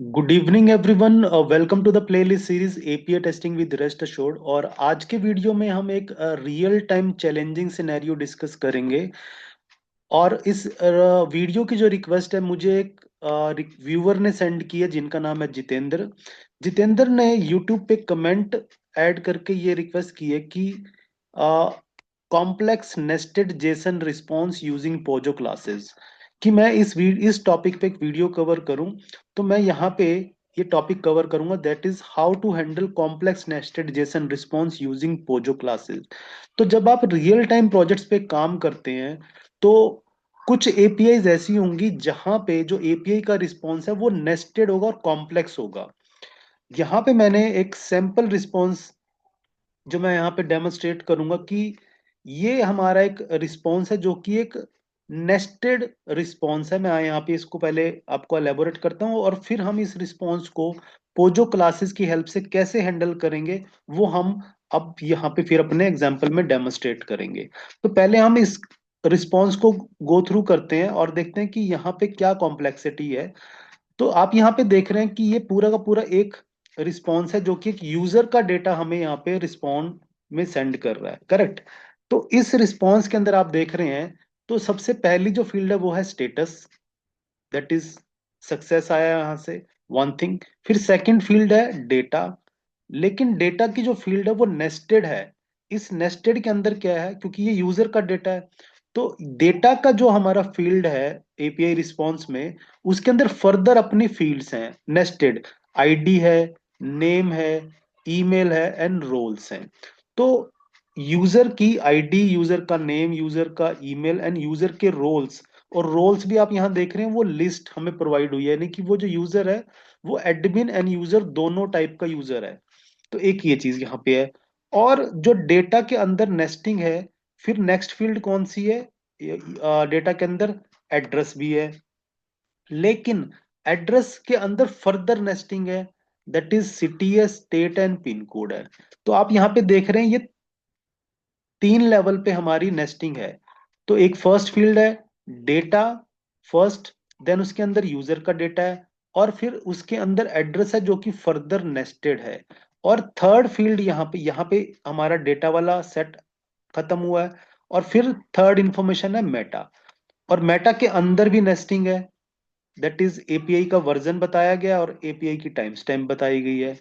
Good evening everyone, welcome to the playlist series API testing with REST assured. और आज के video में हम एक real time challenging scenario discuss करेंगे। और इस वीडियो की जो रिक्वेस्ट है मुझे एक व्यूअर ने सेंड की है जिनका नाम है जितेंद्र। जितेंद्र ने यूट्यूब पे कमेंट ऐड करके ये रिक्वेस्ट की है कि complex nested JSON response using POJO classes, कि मैं इस टॉपिक पे एक वीडियो कवर करूं। तो मैं यहाँ पे ये टॉपिक कवर करूंगा, that is how to handle complex nested JSON response using POJO classes. तो जब आप रियल टाइम प्रोजेक्ट्स पे काम करते हैं तो कुछ एपीआईज ऐसी होंगी जहां पे जो एपीआई का रिस्पॉन्स है वो नेस्टेड होगा और कॉम्प्लेक्स होगा। यहाँ पे मैंने एक सैंपल रिस्पॉन्स जो मैं यहाँ पे डेमोन्स्ट्रेट करूंगा कि ये हमारा एक रिस्पॉन्स है जो कि एक नेस्टेड रिस्पॉन्स है। मैं यहाँ पे इसको पहले आपको एलेबोरेट करता हूँ और फिर हम इस रिस्पॉन्स को पोजो क्लासेस की हेल्प से कैसे हैंडल करेंगे वो हम अब यहाँ पे फिर अपने एग्जाम्पल में डेमोन्स्ट्रेट करेंगे। तो पहले हम इस रिस्पॉन्स को गो थ्रू करते हैं और देखते हैं कि यहाँ पे क्या कॉम्प्लेक्सिटी है। तो आप यहाँ पे देख रहे हैं कि ये पूरा का पूरा एक रिस्पॉन्स है जो कि एक यूजर का डेटा हमें यहाँ पे रिस्पॉन्ड में सेंड कर रहा है, करेक्ट। तो इस रिस्पॉन्स के अंदर आप देख रहे हैं, तो सबसे पहली जो फील्ड है वो है स्टेटस, दैट इज सक्सेस आया यहाँ से, वन थिंग। फिर सेकंड फील्ड है डेटा, लेकिन डेटा की जो फील्ड है वो नेस्टेड है। इस नेस्टेड के अंदर क्या है, क्योंकि ये यूजर का डेटा है, तो डेटा का जो हमारा फील्ड है एपीआई रिस्पॉन्स में, उसके अंदर फर्दर अपनी फील्ड्स हैं नेस्टेड। आईडी है, नेम है, ईमेल है एंड रोल्स हैं। तो यूजर की आईडी, यूजर का नेम, यूजर का ईमेल एंड यूजर के रोल्स, और रोल्स भी आप यहां देख रहे हैं वो लिस्ट हमें प्रोवाइड हुई है, यानी कि वो जो यूजर है वो एडमिन एंड यूजर दोनों टाइप का यूजर है। तो एक ये चीज यहाँ पे है। और जो डेटा के अंदर नेस्टिंग है, फिर नेक्स्ट फील्ड कौन सी है, डेटा के अंदर एड्रेस भी है, लेकिन एड्रेस के अंदर फर्दर नेस्टिंग है, दैट इज सिटी है, स्टेट एंड पिन कोड है। तो आप यहाँ पे देख रहे हैं ये तीन लेवल पे हमारी नेस्टिंग है। तो एक फर्स्ट फील्ड है डेटा फर्स्ट, देन उसके अंदर यूजर का डेटा है, और फिर उसके अंदर एड्रेस है जो कि फर्दर नेस्टेड है। और थर्ड फील्ड यहाँ पे हमारा डेटा वाला सेट खत्म हुआ है। और फिर थर्ड इंफॉर्मेशन है मेटा, और मेटा के अंदर भी नेस्टिंग है, दैट इज एपीआई का वर्जन बताया गया और एपीआई की टाइम स्टैम्प बताई गई है,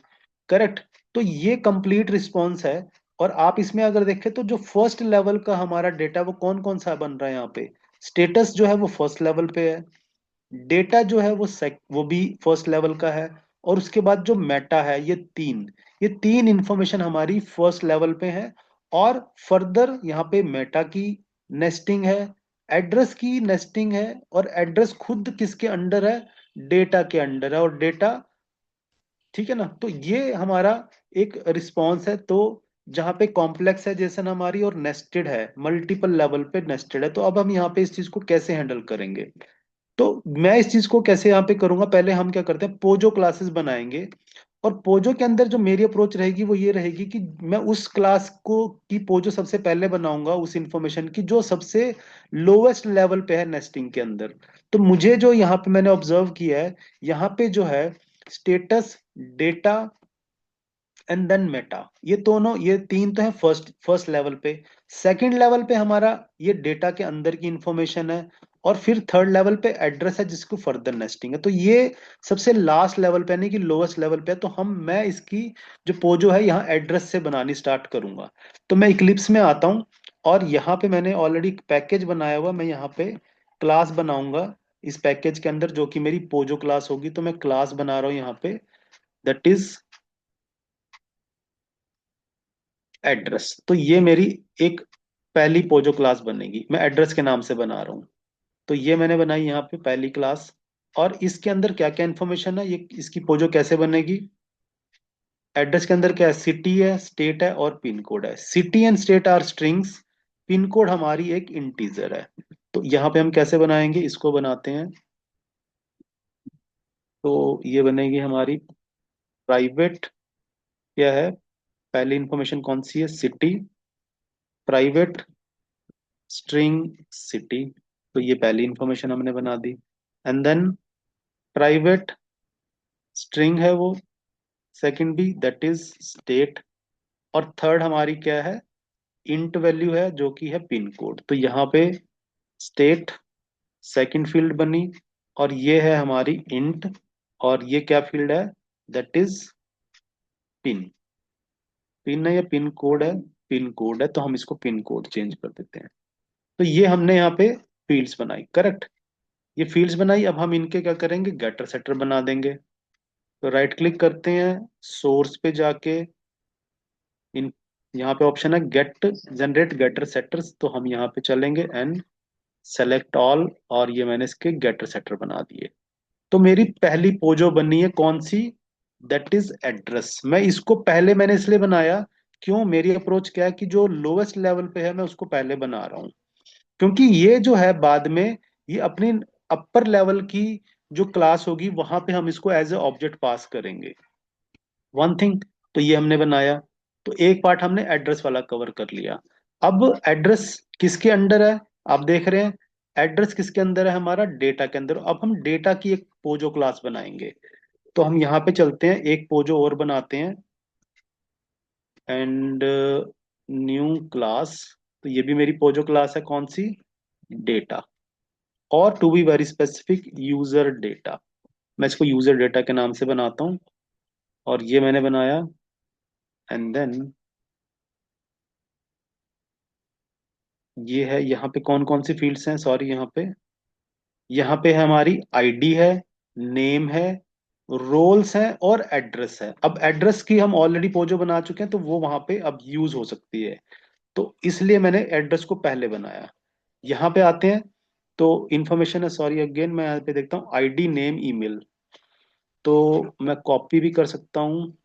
करेक्ट। तो ये कंप्लीट रिस्पॉन्स है। और आप इसमें अगर देखें तो जो फर्स्ट लेवल का हमारा डेटा वो कौन कौन सा बन रहा है यहाँ पे, स्टेटस जो है वो फर्स्ट लेवल पे है, डेटा जो है वो भी फर्स्ट लेवल का है, और उसके बाद जो मेटा है, ये तीन इंफॉर्मेशन हमारी फर्स्ट लेवल पे है। और फर्दर यहाँ पे मेटा की नेस्टिंग है, एड्रेस की नेस्टिंग है, और एड्रेस खुद किसके अंडर है, डेटा के अंडर है, और डेटा, ठीक है ना। तो ये हमारा एक रिस्पॉन्स है, तो जहां पे कॉम्प्लेक्स है जैसे ना हमारी, और नेस्टेड है, मल्टीपल लेवल पे नेस्टेड है। तो अब हम यहाँ पे इस चीज को कैसे हैंडल करेंगे। तो मैं इस चीज को कैसे यहाँ पे करूंगा, पहले हम क्या करते हैं, पोजो क्लासेस बनाएंगे। और पोजो के अंदर जो मेरी अप्रोच रहेगी वो ये रहेगी कि मैं उस क्लास को की पोजो सबसे पहले बनाऊंगा उस इंफॉर्मेशन की जो सबसे लोवेस्ट लेवल पे है नेस्टिंग के अंदर। तो मुझे जो यहाँ पे मैंने ऑब्जर्व किया है, यहाँ पे जो है status, data and then meta, ये दोनों, ये तीन तो है फर्स्ट फर्स्ट लेवल पे। सेकंड लेवल पे हमारा ये डेटा के अंदर की इंफॉर्मेशन है, और फिर थर्ड लेवल पे एड्रेस है जिसको फर्दर नेस्टिंग है। तो ये सबसे लास्ट लेवल पे, यानी कि लोवेस्ट लेवल पे है। तो मैं इसकी जो पोजो है यहाँ एड्रेस से बनानी स्टार्ट करूंगा। तो मैं इक्लिप्स में आता हूँ, और यहाँ पे मैंने ऑलरेडी पैकेज बनाया हुआ, मैं यहाँ पे क्लास बनाऊंगा इस पैकेज के अंदर जो कि मेरी पोजो क्लास होगी। तो मैं क्लास बना रहा हूँ यहाँ पे, दैट इज एड्रेस। तो ये मेरी एक पहली पोजो क्लास बनेगी, मैं एड्रेस के नाम से बना रहा हूँ। तो ये मैंने बनाई यहाँ पे पहली क्लास। और इसके अंदर क्या क्या इंफॉर्मेशन है, ये इसकी पोजो कैसे बनेगी, एड्रेस के अंदर क्या है, सिटी है, स्टेट है और पिन कोड है। City and state are strings, pin code हमारी एक इंटीजर है। तो यहाँ पे हम कैसे बनाएंगे, इसको बनाते हैं। तो ये बनेगी हमारी प्राइवेट, क्या है, पहली इंफॉर्मेशन कौन सी है, सिटी, प्राइवेट स्ट्रिंग सिटी। तो ये पहली इंफॉर्मेशन हमने बना दी। एंड देन प्राइवेट स्ट्रिंग है वो, सेकंड भी दैट इज स्टेट, और थर्ड हमारी क्या है, इंट वैल्यू है जो कि है पिन कोड। तो यहाँ पे स्टेट सेकंड फील्ड बनी, और ये है हमारी इंट, और ये क्या फील्ड है, दैट इज पिन। पिन है या पिन कोड है, पिन कोड है, तो हम इसको पिन कोड चेंज कर देते हैं। तो ये हमने यहाँ पे फील्ड्स बनाई, करेक्ट। ये फील्ड्स बनाई, अब हम इनके क्या करेंगे, गेटर सेटर बना देंगे। तो राइट क्लिक करते हैं, सोर्स पे जाके इन, यहाँ पे ऑप्शन है गेट जनरेट गेटर सेटर्स, तो हम यहाँ पे चलेंगे एंड सेलेक्ट ऑल, और ये मैंने इसके गेटर सेटर बना दिए। तो मेरी पहली पोजो बनी है कौन सी, दैट इज एड्रेस। मैं इसको पहले मैंने इसलिए बनाया, क्यों, मेरी अप्रोच क्या है कि जो लोवेस्ट लेवल पे है मैं उसको पहले बना रहा हूँ, क्योंकि ये जो है बाद में ये अपनी अपर लेवल की जो क्लास होगी वहां पे हम इसको एज ए ऑब्जेक्ट पास करेंगे, वन थिंग। तो ये हमने बनाया। तो एक पार्ट हमने एड्रेस वाला कवर कर लिया। अब एड्रेस किसके अंडर है, आप देख रहे हैं, एड्रेस किसके अंदर है, हमारा डेटा के अंदर। अब हम डेटा की एक पोजो क्लास बनाएंगे। तो हम यहाँ पे चलते हैं, एक पोजो और बनाते हैं, एंड न्यू क्लास। तो ये भी मेरी पोजो क्लास है, कौन सी, डेटा, और to be very specific user data. मैं इसको यूजर डेटा के नाम से बनाता हूँ, और ये मैंने बनाया। एंड देन ये है, यहाँ पे कौन कौन सी फील्ड्स हैं, सॉरी, यहाँ पे है हमारी आईडी है, नेम है, रोल्स है, और एड्रेस है। अब एड्रेस की हम ऑलरेडी पोजो बना चुके हैं, तो वो वहां पे अब यूज हो सकती है, तो इसलिए मैंने एड्रेस को पहले बनाया। यहाँ पे आते हैं, तो इन्फॉर्मेशन है, सॉरी अगेन, मैं यहाँ पे देखता हूँ आईडी नेम ईमेल। तो मैं कॉपी भी कर सकता हूँ,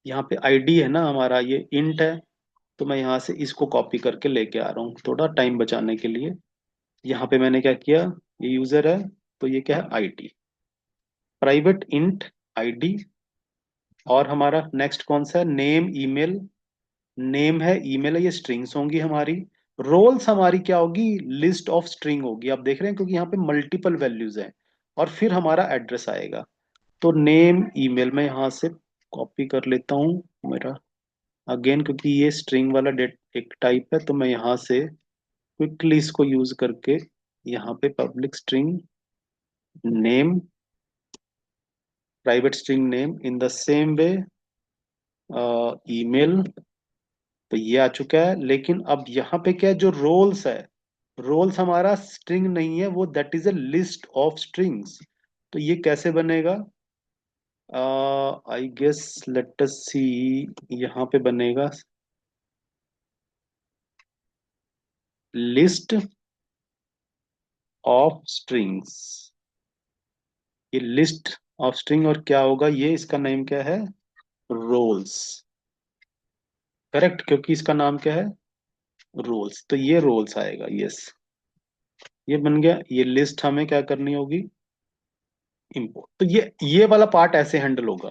यहाँ पे आईडी है ना हमारा, ये इंट है, तो मैं यहाँ से इसको कॉपी करके लेके आ रहा हूँ थोड़ा टाइम बचाने के लिए। यहाँ पे मैंने क्या किया, ये यूजर है, तो ये क्या है, आईडी, प्राइवेट इंट आईडी। और हमारा नेक्स्ट कौन सा है, नेम ईमेल, नेम है, ईमेल है, ये स्ट्रिंग्स होंगी हमारी। रोल्स हमारी क्या होगी, लिस्ट ऑफ स्ट्रिंग होगी, आप देख रहे हैं, क्योंकि यहाँ पे मल्टीपल वैल्यूज हैं। और फिर हमारा एड्रेस आएगा। तो नेम ईमेल मैं यहाँ से कॉपी कर लेता हूँ मेरा, अगेन क्योंकि ये स्ट्रिंग वाला डेट एक टाइप है, तो मैं यहाँ से क्विकली इसको यूज करके यहाँ पे public string name, private string name in the same way email. तो ये आ चुका है, लेकिन अब यहाँ पे क्या है, जो रोल्स है, रोल्स हमारा स्ट्रिंग नहीं है, वो that is a list of strings. तो ये कैसे बनेगा, आई गेस लेट अस सी, यहाँ पे बनेगा लिस्ट ऑफ स्ट्रिंग्स। ये लिस्ट ऑफ स्ट्रिंग, और क्या होगा, ये इसका नेम क्या है, रोल्स, करेक्ट, क्योंकि इसका नाम क्या है, रोल्स, तो ये रोल्स आएगा, यस। ये बन गया, ये लिस्ट हमें क्या करनी होगी, इंपोर्ट। तो ये वाला पार्ट ऐसे हैंडल होगा,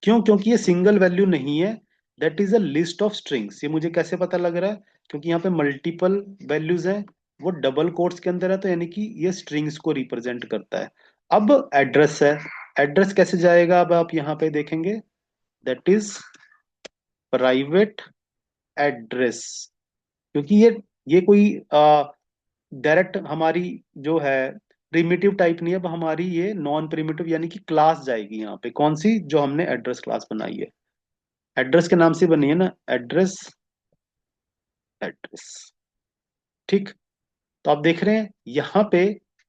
क्यों, क्योंकि ये सिंगल वैल्यू नहीं है, that is a list of strings. ये मुझे कैसे पता लग रहा है, क्योंकि यहाँ पे मल्टीपल वैल्यूज हैं, वो डबल कोट्स के अंदर है, तो यानी कि ये स्ट्रिंग्स को रिप्रेजेंट करता है। अब एड्रेस है, एड्रेस कैसे जाएगा, अब आप यहाँ पे देखेंगे, दैट इज प्राइवेट एड्रेस, क्योंकि ये कोई डायरेक्ट हमारी जो है प्रिमिटिव टाइप नहीं है, अब हमारी ये नॉन प्रिमिटिव यानी कि क्लास जाएगी यहाँ पे, कौन सी, जो हमने एड्रेस क्लास बनाई है, एड्रेस के नाम से बनी है ना, एड्रेस, एड्रेस, ठीक। तो आप देख रहे हैं यहाँ पे,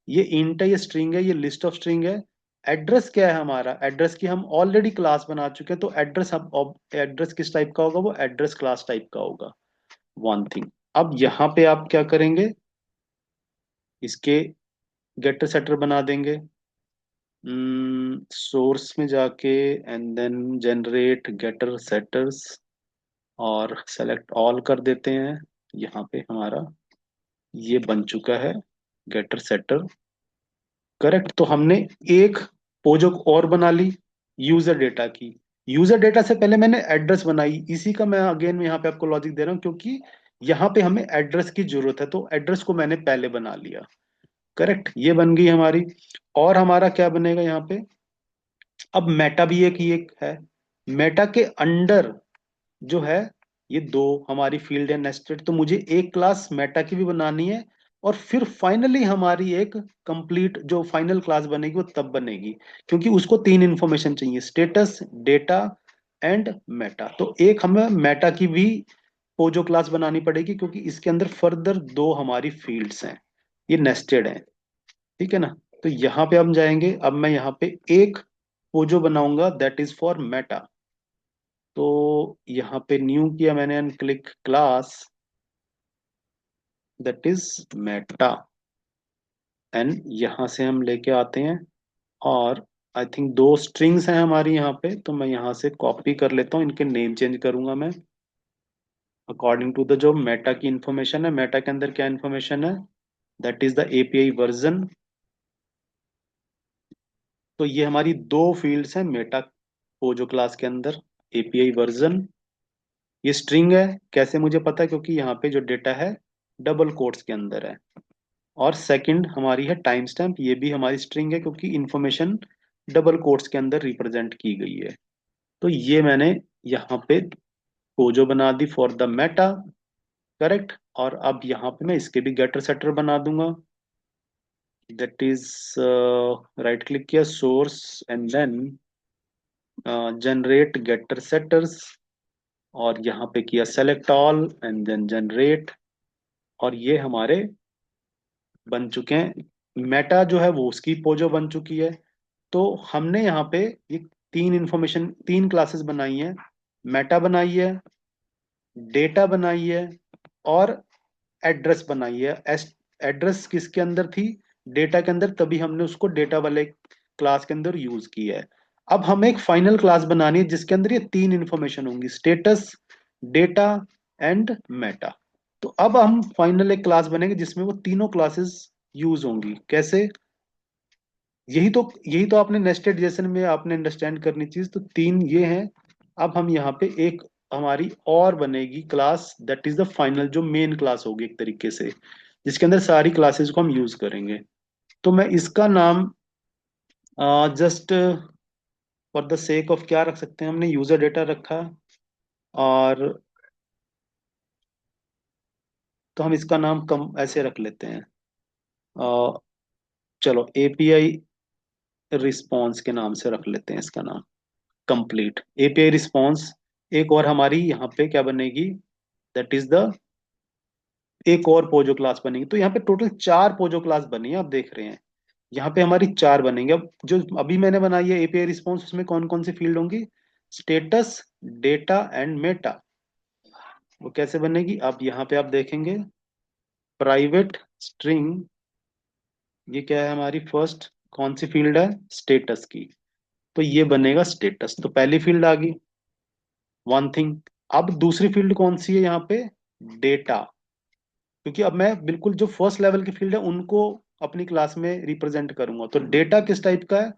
ये इंट है, ये स्ट्रिंग है, ये लिस्ट ऑफ स्ट्रिंग है। एड्रेस क्या है हमारा, एड्रेस की हम ऑलरेडी क्लास बना चुके हैं, तो एड्रेस, अब एड्रेस किस टाइप का होगा, वो एड्रेस क्लास टाइप का होगा, वन थिंग। अब यहाँ पे आप क्या करेंगे, इसके गेटर सेटर बना देंगे, सोर्स में जाके and then generate getter setters, और सेलेक्ट ऑल कर देते हैं। यहाँ पे हमारा ये बन चुका है गेटर सेटर, करेक्ट। तो हमने एक पोजो और बना ली यूजर डेटा की। यूजर डेटा से पहले मैंने एड्रेस बनाई, इसी का मैं अगेन यहाँ पे आपको लॉजिक दे रहा हूँ, क्योंकि यहाँ पे हमें एड्रेस की जरूरत है, तो एड्रेस को मैंने पहले बना लिया, करेक्ट, ये बन गई हमारी। और हमारा क्या बनेगा यहाँ पे, अब मेटा भी एक है। मेटा के अंडर जो है ये दो हमारी फील्ड है नेस्टेड, तो मुझे एक क्लास मेटा की भी बनानी है, और फिर फाइनली हमारी एक कंप्लीट जो फाइनल क्लास बनेगी वो तब बनेगी, क्योंकि उसको तीन इंफॉर्मेशन चाहिए, स्टेटस, डेटा एंड मेटा। तो एक हमें मेटा की भी पोजो क्लास बनानी पड़ेगी, क्योंकि इसके अंदर फर्दर दो हमारी फील्ड्स हैं, ये नेस्टेड हैं। ठीक है ना। तो यहाँ पे हम जाएंगे, अब मैं यहाँ पे एक पोजो बनाऊंगा दैट इज फॉर मेटा। तो यहाँ पे न्यू किया मैंने and click class that is Meta, and यहाँ से हम लेके आते हैं, और आई थिंक दो स्ट्रिंग्स हैं हमारी यहाँ पे, तो मैं यहाँ से कॉपी कर लेता हूँ, इनके नेम चेंज करूंगा मैं अकॉर्डिंग टू द जो मेटा की इंफॉर्मेशन है। मेटा के अंदर क्या इंफॉर्मेशन है, that is the API version. तो ये हमारी दो फील्ड्स हैं मेटा पोजो क्लास के अंदर, एपीआई वर्जन, ये स्ट्रिंग है। कैसे मुझे पता है, क्योंकि यहाँ पे जो डेटा है डबल कोट्स के अंदर है। और सेकंड हमारी है टाइम स्टैम्प, ये भी हमारी स्ट्रिंग है, क्योंकि इंफॉर्मेशन डबल कोट्स के अंदर रिप्रेजेंट की गई है। तो ये मैंने यहाँ पे पोजो बना दी फॉर द मेटा, करेक्ट। और अब यहाँ पे मैं इसके भी गेटर सेटर बना दूंगा, दैट इज राइट क्लिक किया, source and then generate getter setters, और यहाँ पे किया select all and then generate, और ये हमारे बन चुके हैं। मेटा जो है वो उसकी पोजो बन चुकी है। तो हमने यहाँ पे ये तीन इंफॉर्मेशन, तीन क्लासेस बनाई है, मेटा बनाई है, डेटा बनाई है, और एड्रेस बनाई है। एड्रेस किसके अंदर थी, डेटा के अंदर, तभी हमने उसको डेटा वाले क्लास के अंदर यूज किया है। अब हमें एक फाइनल क्लास बनानी है जिसके अंदर ये तीन इंफॉर्मेशन होंगी, स्टेटस, डेटा एंड मेटा। तो अब हम फाइनल एक क्लास बनेंगे जिसमें वो तीनों क्लासेस यूज होंगी। कैसे, यही तो आपने नेस्टेड जेसन में आपने अंडरस्टैंड करनी चीज, तो तीन ये हैं। अब हम यहाँ पे एक हमारी और बनेगी class that is the final, जो मेन क्लास होगी एक तरीके से, जिसके अंदर सारी क्लासेस को हम यूज करेंगे। तो मैं इसका नाम just for the sake of क्या रख सकते हैं, हमने यूजर डेटा रखा, और तो हम इसका नाम कम ऐसे रख लेते हैं, अ, चलो एपीआई रिस्पॉन्स के नाम से रख लेते हैं इसका नाम, कंप्लीट एपीआई रिस्पॉन्स। एक और हमारी यहाँ पे क्या बनेगी, दैट इज द एक और पोजो क्लास बनेगी। तो यहाँ पे टोटल चार पोजो क्लास बनी है, आप देख रहे हैं यहाँ पे हमारी चार बनेंगे। अब जो अभी मैंने बनाई है एपीआई रिस्पॉन्स, उसमें कौन कौन सी फील्ड होंगी, स्टेटस, डेटा एंड मेटा। वो कैसे बनेगी, अब यहाँ पे आप देखेंगे, प्राइवेट स्ट्रिंग, ये क्या है हमारी फर्स्ट कौन सी फील्ड है, स्टेटस की। तो ये बनेगा स्टेटस, तो पहली फील्ड आ गई, वन थिंग। अब दूसरी फील्ड कौन सी है यहाँ पे, डेटा, क्योंकि अब मैं बिल्कुल जो फर्स्ट लेवल की फील्ड है उनको अपनी क्लास में रिप्रेजेंट करूंगा। तो डेटा किस टाइप का है,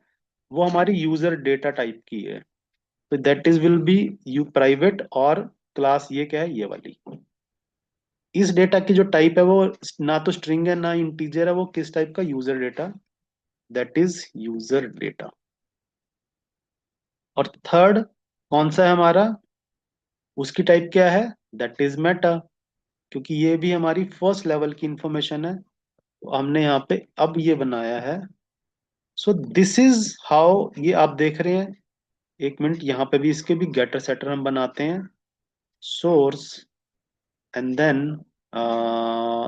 वो हमारी यूजर डेटा टाइप की है, तो that is will be you private, और क्लास ये क्या है, ये वाली। इस डेटा की जो टाइप है वो ना तो स्ट्रिंग है ना इंटीजर है, वो किस टाइप का, user data, that is user data. और थर्ड कौन सा है हमारा, उसकी टाइप क्या है, दैट इज मेटा, क्योंकि ये भी हमारी फर्स्ट लेवल की इंफॉर्मेशन है, तो हमने यहाँ पे अब ये बनाया है। सो दिस इज हाउ, ये आप देख रहे हैं, एक मिनट, यहाँ पे भी इसके भी गेटर सेटर हम बनाते हैं, source and then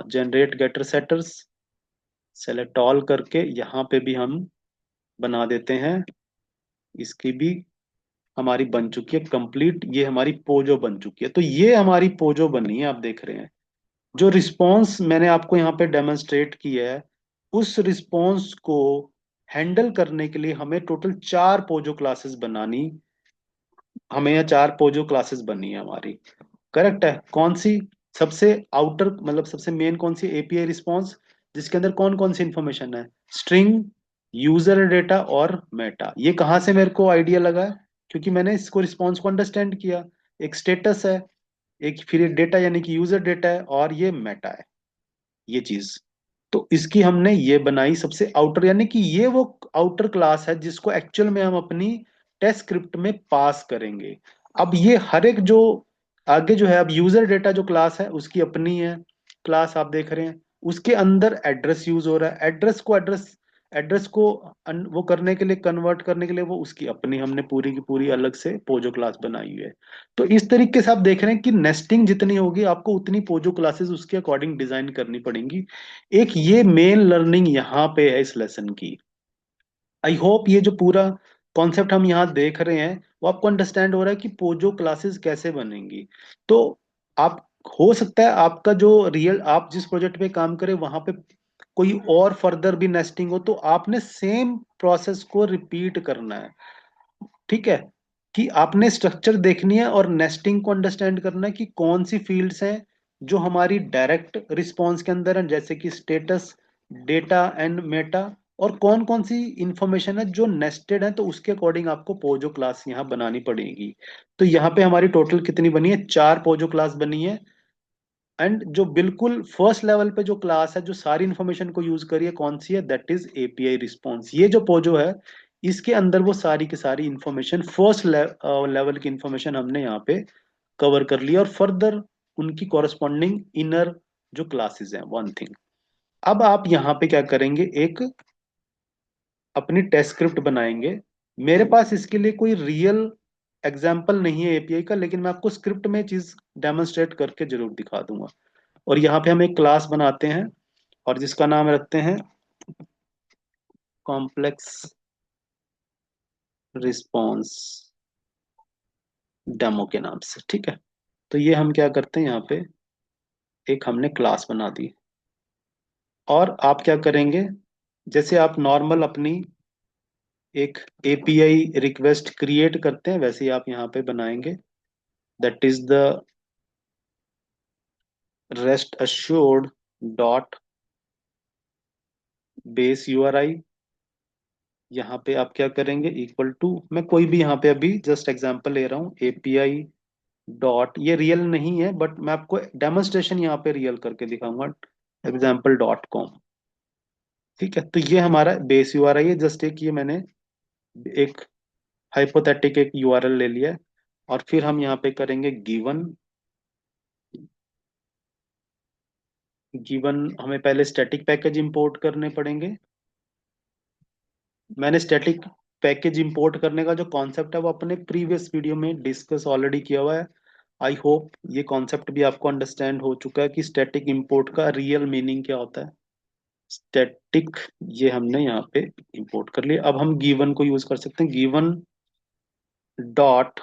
generate getter setters, select all करके यहाँ पे भी हम बना देते हैं, इसकी भी हमारी बन चुकी है कंप्लीट, ये हमारी पोजो बन चुकी है। तो ये हमारी पोजो बनी है, आप देख रहे हैं। जो रिस्पॉन्स मैंने आपको यहाँ पे डेमोन्स्ट्रेट किया है, उस रिस्पॉन्स को हैंडल करने के लिए हमें टोटल चार पोजो क्लासेस बनानी, हमें यहाँ चार पोजो क्लासेस बनी है हमारी, करेक्ट है। कौन सी, सबसे आउटर मतलब सबसे मेन कौन सी, एपीआई रिस्पॉन्स, जिसके अंदर कौन कौन सी इंफॉर्मेशन है, स्ट्रिंग, यूजर डेटा और मेटा। ये कहाँ से मेरे को आइडिया लगा है, क्योंकि मैंने इसको रिस्पॉन्स को अंडरस्टैंड किया, एक स्टेटस है, एक फिर डेटा यानी कि यूजर डेटा है, और ये मेटा है, ये चीज। तो इसकी हमने ये बनाई सबसे आउटर, यानी कि ये वो आउटर क्लास है जिसको एक्चुअल में हम अपनी टेस्ट स्क्रिप्ट में पास करेंगे। अब ये हर एक जो आगे जो है, अब यूजर डेटा जो क्लास है उसकी अपनी है क्लास, आप देख रहे हैं। उसके अंदर एड्रेस यूज हो रहा है, एड्रेस को वो करने के लिए, कन्वर्ट करने के लिए, वो उसकी अपनी हमने पूरी की पूरी अलग से पोजो क्लास बनाई हुई है। तो इस तरीके से आप देख रहे हैं कि नेस्टिंग जितनी होगी आपको उतनी पोजो क्लासेस उसके अकॉर्डिंग डिजाइन करनी पड़ेंगी। एक ये मेन लर्निंग यहाँ पे है इस लेसन की। आई होप ये जो पूरा कॉन्सेप्ट हम यहाँ देख रहे हैं वो आपको अंडरस्टैंड हो रहा है कि पोजो क्लासेस कैसे बनेंगी। तो आप, हो सकता है आपका जो रियल आप जिस प्रोजेक्ट पे काम करें वहां पे कोई और फर्दर भी नेस्टिंग हो, तो आपने सेम प्रोसेस को रिपीट करना है। ठीक है, कि आपने स्ट्रक्चर देखनी है और नेस्टिंग को अंडरस्टैंड करना है कि कौन सी फील्ड्स हैं जो हमारी डायरेक्ट रिस्पॉन्स के अंदर है, जैसे कि स्टेटस, डेटा एंड मेटा, और कौन कौन सी इंफॉर्मेशन है जो नेस्टेड है, तो उसके अकॉर्डिंग आपको पोजो क्लास यहाँ बनानी पड़ेगी। तो यहाँ पे हमारी टोटल कितनी बनी है, 4 पोजो क्लास बनी है। एंड जो बिल्कुल फर्स्ट लेवल पे जो क्लास है जो सारी इंफॉर्मेशन को यूज करिए, कौन सी है, दैट इज एपीआई रिस्पॉन्स। ये जो पोजो है इसके अंदर वो सारी की सारी इंफॉर्मेशन, फर्स्ट लेवल की इंफॉर्मेशन हमने यहाँ पे कवर कर लिया, और फर्दर उनकी कॉरस्पॉन्डिंग इनर जो क्लासेस हैं, वन थिंग। अब आप यहाँ पे क्या करेंगे, एक अपनी टेस्ट स्क्रिप्ट बनाएंगे। मेरे पास इसके लिए कोई रियल एग्जाम्पल नहीं है एपीआई का, लेकिन मैं आपको स्क्रिप्ट में चीज डेमोन्स्ट्रेट करके जरूर दिखा दूंगा। और यहाँ पे हम एक क्लास बनाते हैं और जिसका नाम रखते हैं कॉम्प्लेक्स रिस्पॉन्स डेमो के नाम से। ठीक है, तो ये हम क्या करते हैं, यहाँ पे एक हमने क्लास बना दी। और आप क्या करेंगे, जैसे आप नॉर्मल अपनी एक एपीआई रिक्वेस्ट क्रिएट करते हैं वैसे ही आप यहाँ पे बनाएंगे। That is the rest assured dot base URI. यहाँ पे आप क्या करेंगे, इक्वल टू, मैं कोई भी यहाँ पे अभी जस्ट एग्जांपल ले रहा हूँ, एपीआई डॉट, ये रियल नहीं है बट मैं आपको डेमोन्स्ट्रेशन यहाँ पे रियल करके दिखाऊंगा, एग्जाम्पल डॉट कॉम। ठीक है, तो ये हमारा बेस यूआरआई है। जस्ट एक ये मैंने एक हाइपोथेटिक एक यूआरएल ले लिया है। और फिर हम यहाँ पे करेंगे गिवन। गिवन हमें पहले स्टैटिक पैकेज इंपोर्ट करने पड़ेंगे। मैंने स्टैटिक पैकेज इंपोर्ट करने का जो कॉन्सेप्ट है वो अपने प्रीवियस वीडियो में डिस्कस ऑलरेडी किया हुआ है। आई होप ये कॉन्सेप्ट भी आपको अंडरस्टैंड हो चुका है कि स्टैटिक इंपोर्ट का रियल मीनिंग क्या होता है। स्टैटिक, ये हमने यहाँ पे इंपोर्ट कर लिया। अब हम गिवन को यूज कर सकते हैं, given dot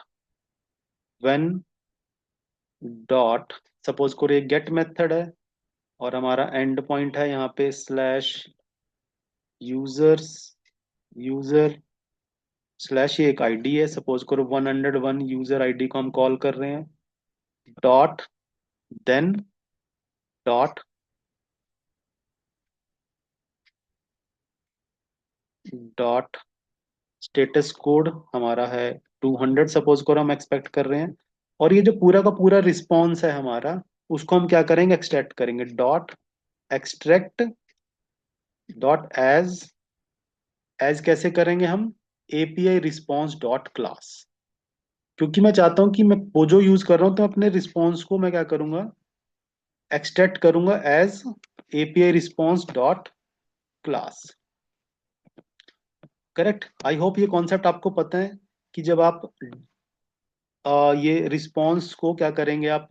when dot, suppose करो ये गेट मेथड है और हमारा एंड पॉइंट है यहाँ पे स्लैश यूजर्स, यूजर स्लैश, ये एक आईडी है, सपोज करो 101 यूजर आईडी को हम कॉल कर रहे हैं। Dot then dot dot status code हमारा है 200, सपोज करो हम एक्सपेक्ट कर रहे हैं। और ये जो पूरा का पूरा रिस्पॉन्स है हमारा, उसको हम क्या करेंगे, एक्सट्रैक्ट करेंगे। Dot extract dot as, as कैसे करेंगे हम, एपीआई रिस्पॉन्स डॉट क्लास। क्योंकि मैं चाहता हूं कि मैं वो जो यूज कर रहा हूं तो अपने रिस्पॉन्स को मैं क्या करूंगा, एक्सट्रैक्ट करूंगा as API response dot class. Correct, I hope ये कॉन्सेप्ट आपको पता है कि जब आप ये रिस्पॉन्स को क्या करेंगे, आप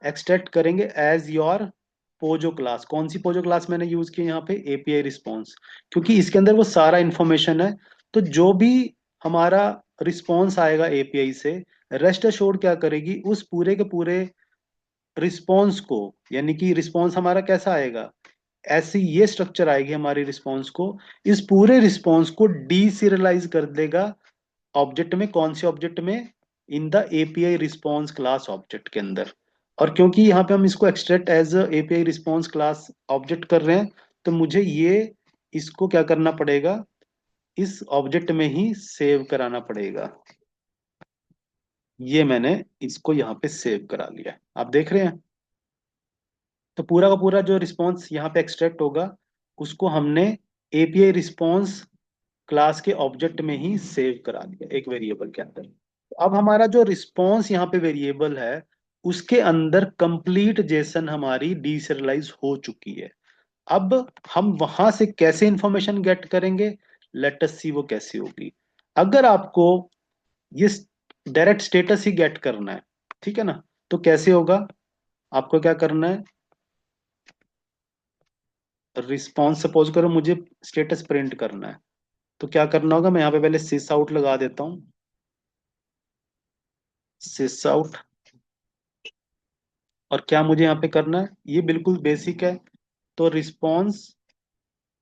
एक्सट्रैक्ट करेंगे एज योर पोजो क्लास। कौन सी पोजो क्लास मैंने यूज की यहाँ पे, एपीआई रिस्पॉन्स, क्योंकि इसके अंदर वो सारा इंफॉर्मेशन है। तो जो भी हमारा रिस्पॉन्स आएगा एपीआई से, रेस्ट अश्योर्ड क्या करेगी, उस पूरे के पूरे रिस्पॉन्स को, यानी कि रिस्पॉन्स हमारा कैसा आएगा, ऐसी ये स्ट्रक्चर आएगी हमारी रिस्पॉन्स को, इस पूरे रिस्पॉन्स को डीसीरियलाइज कर देगा ऑब्जेक्ट में। कौन से ऑब्जेक्ट में, in the API response class object के अंदर। और क्योंकि यहाँ पे हम इसको extract as API response class object कर रहे हैं, तो मुझे ये इसको क्या करना पड़ेगा, इस ऑब्जेक्ट में ही सेव कराना पड़ेगा। ये मैंने इसको यहाँ पे सेव करा लिया, आप देख रहे हैं। तो पूरा का पूरा जो रिस्पॉन्स यहाँ पे एक्सट्रैक्ट होगा, उसको हमने एपीआई रिस्पॉन्स क्लास के ऑब्जेक्ट में ही सेव करा दिया एक वेरिएबल के अंदर। अब हमारा जो रिस्पॉन्स यहाँ पे वेरिएबल है उसके अंदर कंप्लीट जेसन हमारी डीसerialize हो चुकी है। अब हम वहां से कैसे इंफॉर्मेशन गेट करेंगे, लेट अस सी वो कैसे होगी। अगर आपको ये डायरेक्ट स्टेटस ही गेट करना है, ठीक है ना, तो कैसे होगा, आपको क्या करना है, रिस्पॉन्स सपोज करो मुझे स्टेटस प्रिंट करना है, तो क्या करना होगा, मैं यहाँ पे पहले सिस आउट लगा देता हूँ, सिस आउट। और क्या मुझे यहाँ पे करना है, ये बिल्कुल बेसिक है, तो रिस्पॉन्स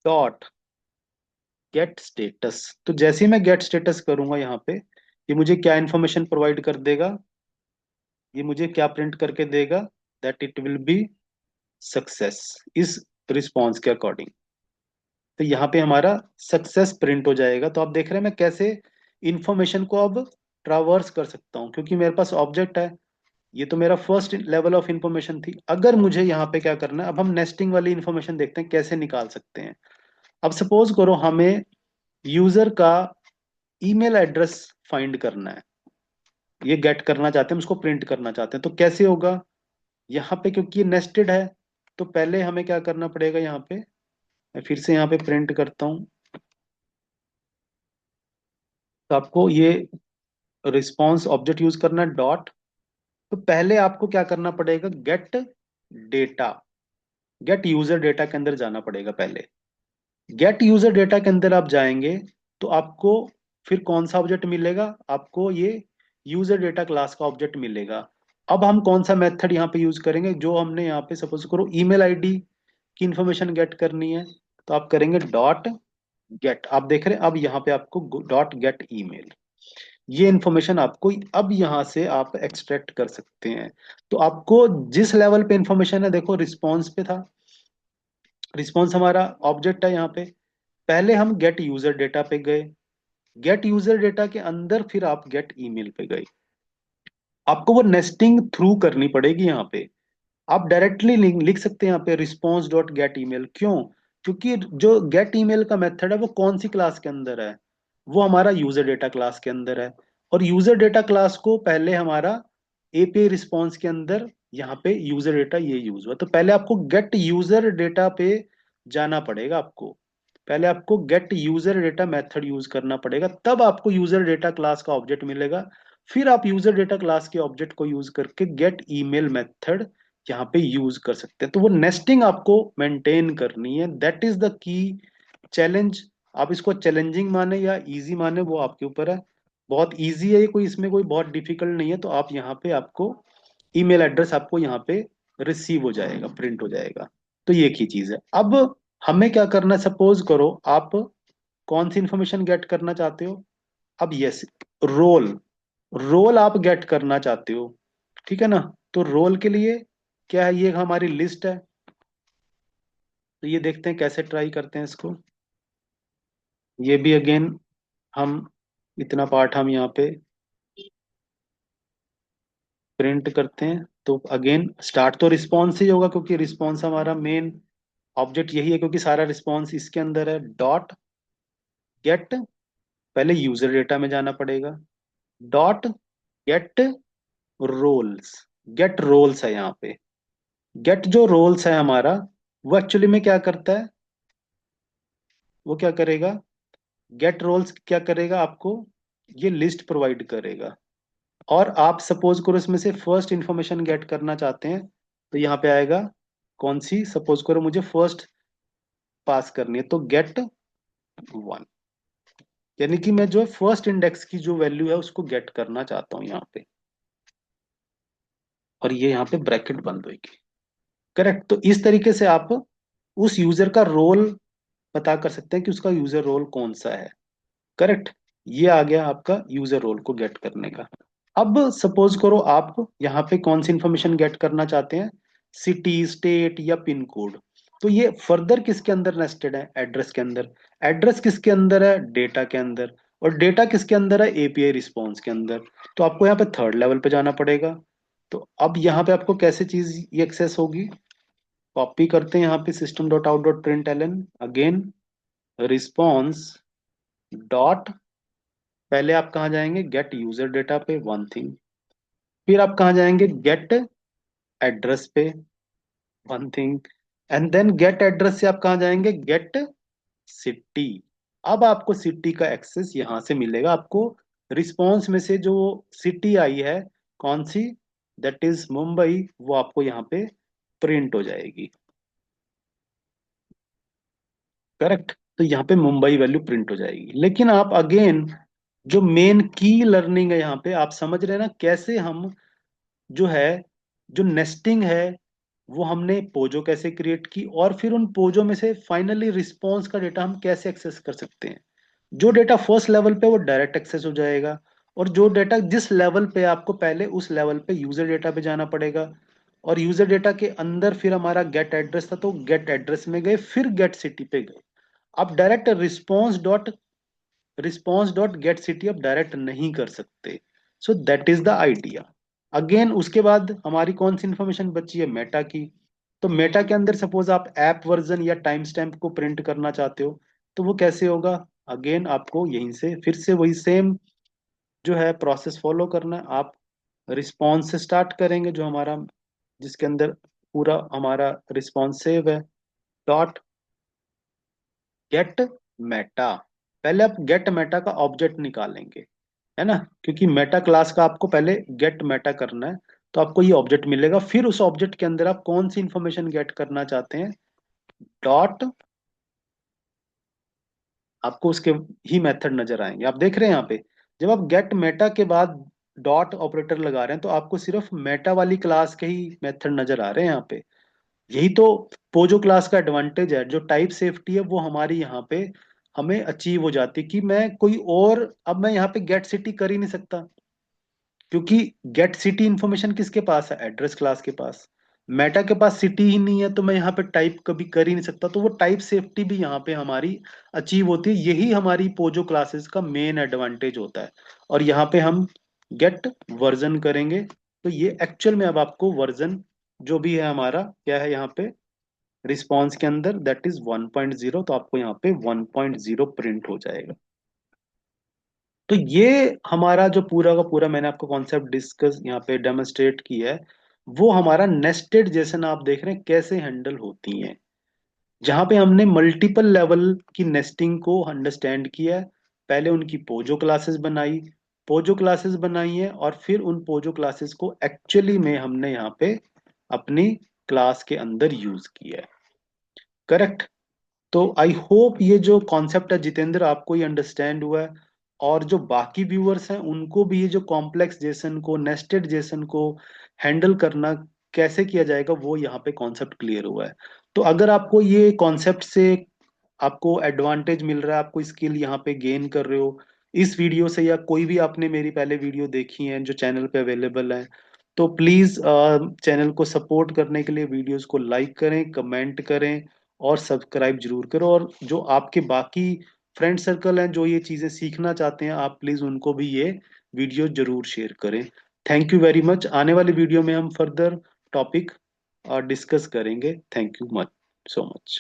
डॉट गेट स्टेटस। तो जैसे ही मैं गेट स्टेटस करूंगा यहाँ पे, ये मुझे क्या इंफॉर्मेशन प्रोवाइड कर देगा, ये मुझे क्या प्रिंट करके देगा, that it will be success इस रिस्पॉन्स के अकॉर्डिंग। तो यहाँ पे हमारा सक्सेस प्रिंट हो जाएगा। तो आप देख रहे हैं मैं कैसे इंफॉर्मेशन को अब ट्रावर्स कर सकता हूँ, क्योंकि मेरे पास ऑब्जेक्ट है। ये तो मेरा फर्स्ट लेवल ऑफ इंफॉर्मेशन थी। अगर मुझे यहाँ पे क्या करना है, अब हम नेस्टिंग वाली इंफॉर्मेशन देखते हैं कैसे निकाल सकते हैं। अब सपोज करो हमें यूजर का ईमेल एड्रेस फाइंड करना है, ये गेट करना चाहते हैं, उसको प्रिंट करना चाहते हैं, तो कैसे होगा, यहाँ पे क्योंकि ये नेस्टेड है, तो पहले हमें क्या करना पड़ेगा, यहाँ पे मैं फिर से यहाँ पे प्रिंट करता हूँ। तो आपको ये रिस्पॉन्स ऑब्जेक्ट यूज करना है डॉट। तो पहले आपको क्या करना पड़ेगा, gate data, gate user data के अंदर जाना पड़ेगा पहले। गेट यूजर डेटा के अंदर आप जाएंगे तो आपको फिर कौन सा ऑब्जेक्ट मिलेगा, आपको ये यूजर डेटा क्लास का ऑब्जेक्ट मिलेगा। अब हम कौन सा मेथड यहाँ पे यूज करेंगे, जो हमने यहाँ पे सपोज करो ईमेल आईडी की इंफॉर्मेशन गेट करनी है, तो आप करेंगे डॉट गेट। आप देख रहे हैं अब यहाँ पे आपको डॉट गेट ईमेल, ये इंफॉर्मेशन आपको अब यहाँ से आप एक्सट्रैक्ट कर सकते हैं। तो आपको जिस लेवल पे इंफॉर्मेशन है, देखो रिस्पॉन्स पे था, रिस्पॉन्स हमारा ऑब्जेक्ट है यहाँ पे, पहले हम गेट यूजर डेटा पे गए, गेट यूजर डेटा के अंदर फिर आप गेट ईमेल पे गए। आपको वो नेस्टिंग थ्रू करनी पड़ेगी यहाँ पे। आप डायरेक्टली लिख सकते हैं यहाँ पे रिस्पॉन्स डॉट गेट ईमेल, क्यों, क्योंकि जो गेट ईमेल का मेथड है वो कौन सी क्लास के अंदर है, वो हमारा यूजर डेटा क्लास के अंदर है। और यूजर डेटा क्लास को पहले हमारा एपीआई रिस्पॉन्स के अंदर यहाँ पे यूजर डेटा ये यूज हुआ, तो पहले आपको गेट यूजर डेटा पे जाना पड़ेगा। आपको पहले आपको gate user data method use करना पड़ेगा, तब आपको यूजर डेटा क्लास का ऑब्जेक्ट मिलेगा। फिर आप यूजर डेटा क्लास के ऑब्जेक्ट को यूज करके गेट ईमेल मेथड यहाँ पे यूज कर सकते हैं। तो वो नेस्टिंग आपको मेंटेन करनी है, that is the key challenge. आप इसको चैलेंजिंग माने या इजी माने वो आपके ऊपर है। बहुत इजी है ये, कोई इसमें कोई बहुत डिफिकल्ट नहीं है। तो आप यहाँ पे आपको ईमेल एड्रेस आपको यहाँ पे रिसीव हो जाएगा, प्रिंट हो जाएगा। तो ये की चीज है। अब हमें क्या करना है, सपोज करो आप कौन सी इंफॉर्मेशन गेट करना चाहते हो, अब यस रोल, रोल आप गेट करना चाहते हो, ठीक है ना। तो रोल के लिए क्या है, ये हमारी लिस्ट है। तो ये देखते हैं कैसे ट्राई करते हैं इसको। ये भी अगेन हम इतना पार्ट हम यहाँ पे प्रिंट करते हैं। तो अगेन स्टार्ट तो रिस्पॉन्स ही होगा, क्योंकि रिस्पॉन्स हमारा मेन ऑब्जेक्ट यही है, क्योंकि सारा रिस्पॉन्स इसके अंदर है। डॉट गेट, पहले यूजर डेटा में जाना पड़ेगा, dot get roles, get roles है यहाँ पे। गेट जो रोल्स है हमारा, वो एक्चुअली में क्या करता है, वो क्या करेगा, गेट रोल्स क्या करेगा, आपको ये लिस्ट प्रोवाइड करेगा। और आप सपोज करो इसमें से फर्स्ट इंफॉर्मेशन गेट करना चाहते हैं, तो यहाँ पे आएगा कौन सी, सपोज करो मुझे फर्स्ट पास करनी है, तो गेट वन, यानी कि मैं जो है फर्स्ट इंडेक्स की जो वैल्यू है उसको गेट करना चाहता हूँ यहाँ पे। और ये यहाँ पे ब्रैकेट बंद होगी, करेक्ट। तो इस तरीके से आप उस यूजर का रोल पता कर सकते हैं कि उसका यूजर रोल कौन सा है, करेक्ट। ये आ गया आपका यूजर रोल को गेट करने का। अब सपोज करो आप यहाँ पे कौन सी इंफॉर्मेशन गेट करना चाहते हैं, सिटी, स्टेट या पिन कोड। तो ये फर्दर किसके अंदर नेस्टेड है, एड्रेस के अंदर। एड्रेस किसके अंदर है, डेटा के अंदर। और डेटा किसके अंदर है, एपीआई रिस्पॉन्स के अंदर। तो आपको यहाँ पे थर्ड लेवल पे जाना पड़ेगा। तो अब यहाँ पे आपको कैसे चीज ये एक्सेस होगी, कॉपी करते हैं यहाँ पे system dot out dot println again response dot, पहले आप कहाँ जाएंगे गेट यूजर डेटा पे वन थिंग, फिर आप कहाँ जाएंगे गेट एड्रेस पे one thing, and then get address से आप कहाँ जाएंगे गेट सिटी। अब आपको सिटी का एक्सेस यहां से मिलेगा आपको, रिस्पॉन्स में से जो सिटी आई है कौन सी, दैट इज मुंबई, वो आपको यहाँ पे प्रिंट हो जाएगी। करेक्ट, तो यहाँ पे मुंबई वैल्यू प्रिंट हो जाएगी। लेकिन आप अगेन जो मेन की लर्निंग है यहाँ पे, आप समझ रहे हैं ना कैसे हम जो है, जो नेस्टिंग है वो हमने पोजो कैसे क्रिएट की, और फिर उन पोजो में से फाइनली रिस्पॉन्स का डेटा हम कैसे एक्सेस कर सकते हैं। जो डेटा फर्स्ट लेवल पे वो डायरेक्ट एक्सेस हो जाएगा, और जो डेटा जिस लेवल पे आपको पहले उस लेवल पे यूजर डेटा पे जाना पड़ेगा, और यूजर डेटा के अंदर फिर हमारा गेट एड्रेस था तो गेट एड्रेस में गए, फिर गेट सिटी पे गए। आप direct response dot gate city अब डायरेक्ट नहीं कर सकते। So that is the idea. Again उसके बाद हमारी कौन सी इंफॉर्मेशन बची है, मेटा की। तो मेटा के अंदर सपोज आप ऐप वर्जन या टाइम स्टैम्प को प्रिंट करना चाहते हो, तो वो कैसे होगा, अगेन आपको यहीं से फिर से वही सेम जो है प्रोसेस फॉलो करना है। आप रिस्पॉन्स से स्टार्ट करेंगे, जो हमारा जिसके अंदर पूरा हमारा रिस्पॉन्स सेव है, डॉट गेट मेटा। पहले आप गेट मेटा का ऑब्जेक्ट निकालेंगे, है ना, क्योंकि मेटा क्लास का आपको पहले गेट मेटा करना है। तो आपको ये ऑब्जेक्ट मिलेगा, फिर उस ऑब्जेक्ट के अंदर आप कौन सी इंफॉर्मेशन गेट करना चाहते हैं, डॉट, आपको उसके ही मेथड नजर आएंगे। आप देख रहे हैं यहाँ पे, जब आप गेट मेटा के बाद डॉट ऑपरेटर लगा रहे हैं तो आपको सिर्फ मेटा वाली क्लास के ही मेथड नजर आ रहे हैं यहाँ पे। यही तो पोजो क्लास का एडवांटेज है, जो टाइप सेफ्टी है वो हमारी यहाँ पे हमें अचीव हो जाती है, कि मैं कोई और, अब मैं यहाँ पे गेट सिटी कर ही नहीं सकता, क्योंकि गेट सिटी इंफॉर्मेशन किसके पास है, एड्रेस क्लास के पास। मेटा के पास सिटी ही नहीं है, तो मैं यहाँ पे टाइप कभी कर ही नहीं सकता। तो वो टाइप सेफ्टी भी यहाँ पे हमारी अचीव होती है, यही हमारी पोजो क्लासेस का मेन एडवांटेज होता है। और यहाँ पे हम गेट वर्जन करेंगे, तो ये एक्चुअल में अब आपको वर्जन जो भी है हमारा क्या है यहाँ पे रिस्पॉन्स के अंदर, दैट इज 1.0, तो आपको यहाँ पे 1.0 प्रिंट हो जाएगा। तो ये हमारा जो पूरा का पूरा मैंने आपको कॉन्सेप्ट डिस्कस यहाँ पे डेमोन्स्ट्रेट किया है, वो हमारा नेस्टेड जैसे ना आप देख रहे हैं कैसे हैंडल होती हैं, जहां पे हमने मल्टीपल लेवल की नेस्टिंग को अंडरस्टैंड किया है। पहले उनकी पोजो क्लासेस बनाई, है, और फिर उन पोजो क्लासेस को एक्चुअली में हमने यहाँ पे अपनी क्लास के अंदर यूज किया है। करेक्ट। तो आई होप ये जो कॉन्सेप्ट है जितेंद्र आपको ये अंडरस्टैंड हुआ है, और जो बाकी व्यूअर्स हैं उनको भी ये जो कॉम्प्लेक्स जेसन को, नेस्टेड जेसन को हैंडल करना कैसे किया जाएगा वो यहाँ पे कॉन्सेप्ट क्लियर हुआ है। तो अगर आपको ये कॉन्सेप्ट से आपको एडवांटेज मिल रहा है, आपको स्किल यहाँ पे गेन कर रहे हो इस वीडियो से, या कोई भी आपने मेरी पहले वीडियो देखी है जो चैनल पे अवेलेबल है, तो प्लीज चैनल को सपोर्ट करने के लिए वीडियोस को लाइक करें, कमेंट करें, और सब्सक्राइब जरूर करो। और जो आपके बाकी फ्रेंड सर्कल हैं जो ये चीजें सीखना चाहते हैं, आप प्लीज उनको भी ये वीडियो जरूर शेयर करें। Thank you very much. आने वाली वीडियो में हम फर्दर टॉपिक डिस्कस करेंगे। Thank you much, so much.